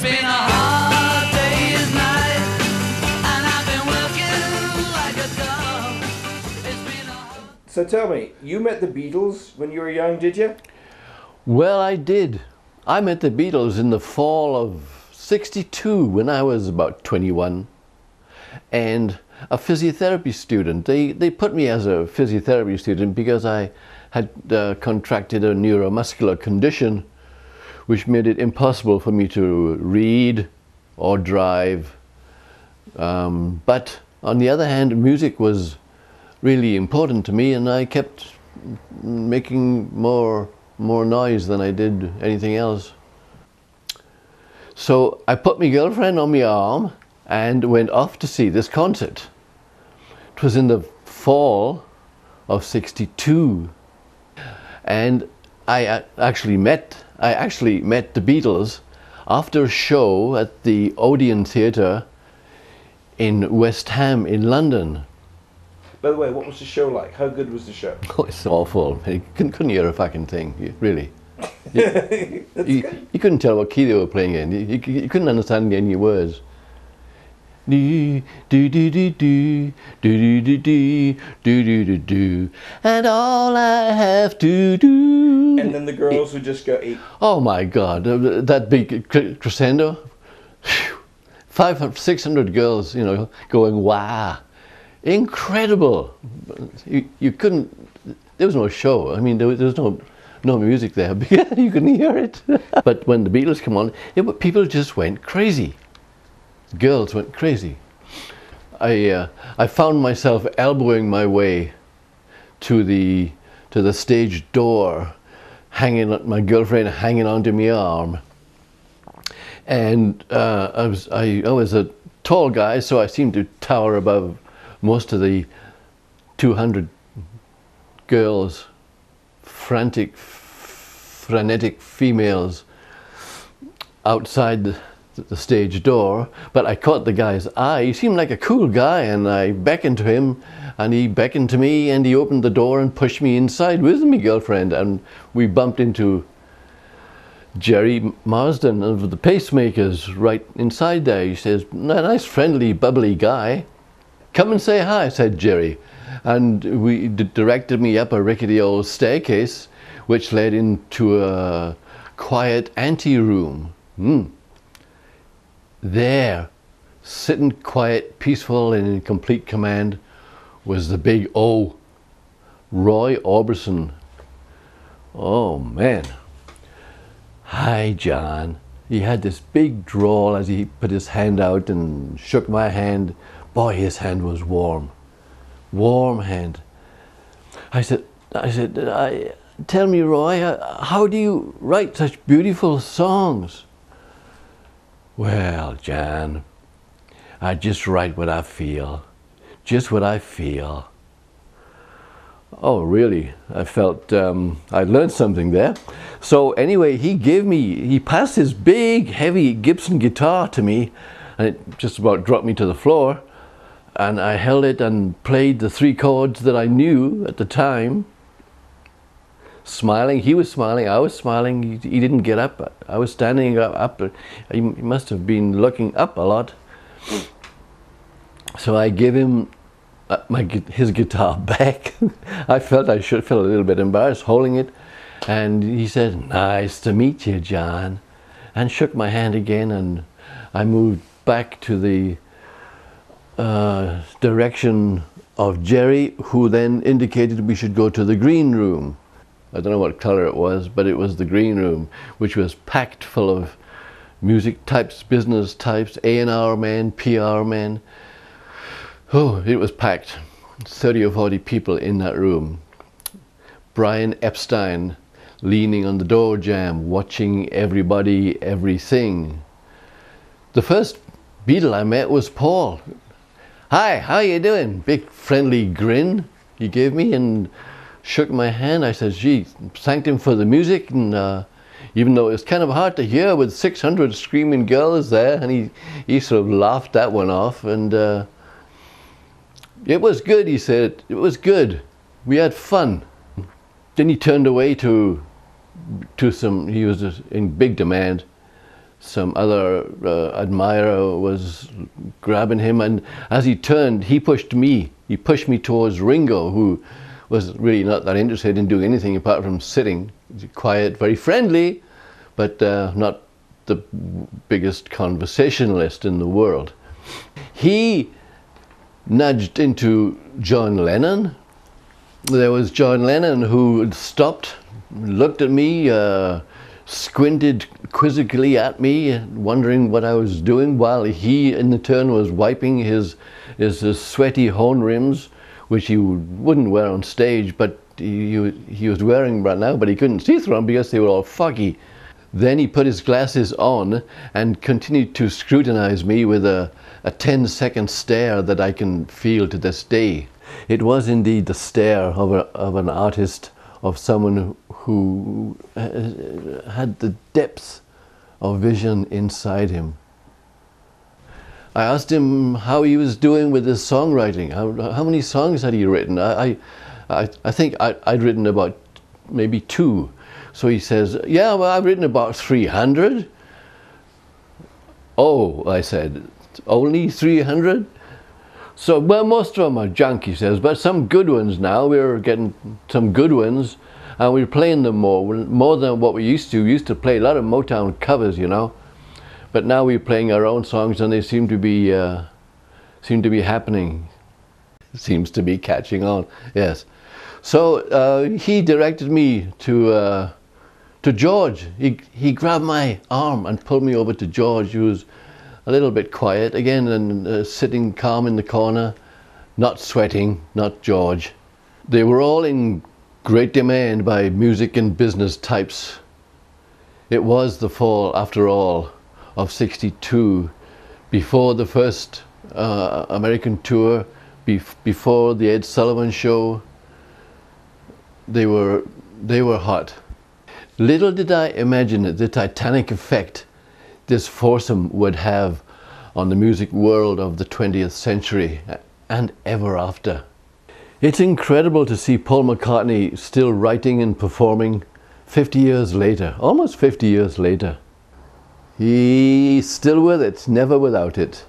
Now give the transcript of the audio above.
It's been a hard day's night, and I've been working like a dog. It's been a hard... So tell me, you met the Beatles when you were young, did you? Well, I did. I met the Beatles in the fall of '62 when I was about 21 and a physiotherapy student. They put me as a physiotherapy student because I had contracted a neuromuscular condition which made it impossible for me to read or drive. But on the other hand, music was really important to me, and I kept making more noise than I did anything else. So I put my girlfriend on my arm and went off to see this concert. It was in the fall of '62, and I actually met the Beatles after a show at the Odeon Theatre in West Ham in London. By the way, what was the show like? How good was the show? Oh, it's awful. You couldn't hear a fucking thing, really. You couldn't tell what key they were playing in. You couldn't understand any words. Do do do do do do do do do do do, and all I have to do. And then the girls would just go eat. Oh my God, that big crescendo. 500, 600 girls, you know, going wow, incredible. You couldn't. There was no show. I mean, there was no music there. You couldn't hear it. But when the Beatles come on, people just went crazy. Girls went crazy. I found myself elbowing my way to the stage door, my girlfriend hanging onto my arm, and I was a tall guy, so I seemed to tower above most of the 200 girls, frenetic females outside the stage door. But I caught the guy's eye. He seemed like a cool guy, and I beckoned to him, and he beckoned to me, and he opened the door and pushed me inside with my girlfriend, and we bumped into Jerry Marsden of the Pacemakers right inside there. He says, "Nice, friendly, bubbly guy. Come and say hi," said Jerry. And we directed me up a rickety old staircase which led into a quiet anteroom. There, sitting quiet, peaceful, and in complete command, was the big O, Roy Orbison. Oh man. "Hi, John." He had this big drawl as he put his hand out and shook my hand. Boy, his hand was warm. Warm hand. I said, "Tell me, Roy, how do you write such beautiful songs?" "Well, John, I just write what I feel. Just what I feel." Oh, really? I felt I learned something there. So anyway, he passed his big, heavy Gibson guitar to me, and it just about dropped me to the floor. And I held it and played the 3 chords that I knew at the time. Smiling, he was smiling, I was smiling. He didn't get up. I was standing up. He must have been looking up a lot. So I gave him his guitar back. I felt a little bit embarrassed holding it. And he said, "Nice to meet you, John," and shook my hand again. And I moved back to the direction of Jerry, who then indicated we should go to the green room. I don't know what color it was, but it was the green room, which was packed full of music types, business types, A&R men, PR men. Oh, it was packed. 30 or 40 people in that room. Brian Epstein leaning on the door jamb, watching everybody, everything. The first Beatle I met was Paul. "Hi, how you doing?" Big friendly grin he gave me and shook my hand. I said, "Gee," thanked him for the music, and even though it was kind of hard to hear with 600 screaming girls there, and he sort of laughed that one off, and it was good, he said. It was good. We had fun. Then he turned away to he was in big demand, some other admirer was grabbing him, and as he turned, he pushed me towards Ringo, who was really not that interested in doing anything apart from sitting quiet, very friendly, but not the biggest conversationalist in the world. He nudged into John Lennon. There was John Lennon, who stopped, looked at me, squinted quizzically at me, wondering what I was doing, while he in the turn was wiping his sweaty horn rims, which he wouldn't wear on stage, but he was wearing right now, but he couldn't see through them because they were all foggy. Then he put his glasses on and continued to scrutinize me with a 10-second stare that I can feel to this day. It was indeed the stare of an artist, of someone who had the depth of vision inside him. I asked him how he was doing with his songwriting. How many songs had he written? I think I'd written about maybe 2. So he says, yeah, well, I've written about 300. Oh, I said, only 300? So, well, most of them are junk, he says, but some good ones now. We're getting some good ones, and we're playing them more than what we used to. We used to play a lot of Motown covers, you know, but now we're playing our own songs, and they seem to be happening. Seems to be catching on, yes. So he directed me to George. He grabbed my arm and pulled me over to George, who was a little bit quiet again, and sitting calm in the corner, not sweating, not George. They were all in great demand by music and business types. It was the fall, after all, of '62, before the first American tour, before the Ed Sullivan Show. They were hot. Little did I imagine the titanic effect this foursome would have on the music world of the 20th century and ever after. It's incredible to see Paul McCartney still writing and performing 50 years later, almost 50 years later. He's still with it, never without it.